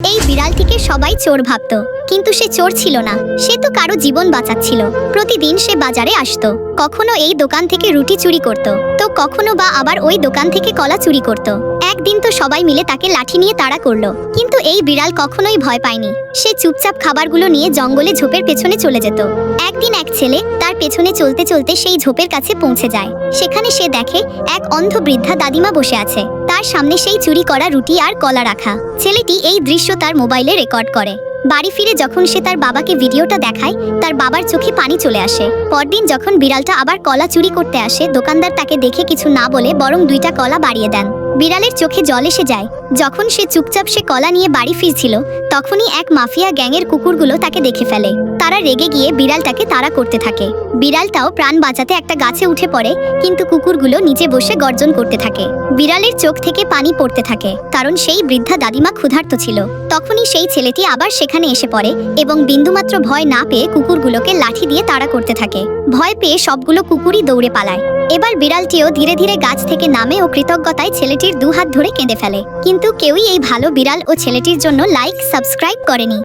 এই বিড়ালটিকে সবাই চোর ভাবত, কিন্তু সে চোর ছিল না। সে তো কারো জীবন বাঁচাচ্ছিল। প্রতিদিন সে বাজারে আসতো, কখনো এই দোকান থেকে রুটি চুরি করত, তো কখনো বা আবার ওই দোকান থেকে কলা চুরি করত। একদিন তো সবাই মিলে তাকে লাঠি নিয়ে তাড়া করলো, কিন্তু এই বিড়াল কখনোই ভয় পায়নি। সে চুপচাপ খাবারগুলো নিয়ে জঙ্গলে ঝোপের পেছনে চলে যেত। একদিন এক ছেলে তার পেছনে চলতে চলতে সেই ঝোপের কাছে পৌঁছে যায়। সেখানে সে দেখে এক অন্ধ বৃদ্ধা দাদিমা বসে আছে, তার সামনে সেই চুরি করা রুটি আর কলা রাখা। ছেলেটি এই দৃশ্য তার মোবাইলে রেকর্ড করে। বাড়ি ফিরে যখন সে তার বাবাকে ভিডিওটা দেখায়, তার বাবার চোখে পানি চলে আসে। পরদিন যখন বিড়ালটা আবার কলা চুরি করতে আসে, দোকানদার তাকে দেখে কিছু না বলে বরং 2টা কলা বাড়িয়ে দেন। বিড়ালের চোখে জল এসে যায়। যখন সে চুপচাপ সে কলা নিয়ে বাড়ি ফিরছিল, তখনই এক মাফিয়া গ্যাংয়ের কুকুরগুলো তাকে দেখে ফেলে। তারা রেগে গিয়ে বিড়ালটাকে তাড়া করতে থাকে। বিড়ালটাও প্রাণ বাঁচাতে একটা গাছে উঠে পড়ে, কিন্তু কুকুরগুলো নিচে বসে গর্জন করতে থাকে। বিড়ালের চোখ থেকে পানি পড়তে থাকে, কারণ সেই বৃদ্ধা দাদিমা ক্ষুধার্ত ছিল। তখনই সেই ছেলেটি আবার সেখানে এসে পড়ে এবং বিন্দুমাত্র ভয় না পেয়ে কুকুরগুলোকে লাঠি দিয়ে তাড়া করতে থাকে। ভয় পেয়ে সবগুলো কুকুরই দৌড়ে পালায়। এবার বিড়ালটিও ধীরে ধীরে গাছ থেকে নামে ও কৃতজ্ঞতায় ছেলেটির 2 হাত ধরে কেঁদে ফেলে। কিন্তু কেউই এই ভালো বিড়াল ও ছেলেটির জন্য লাইক সাবস্ক্রাইব করেনি।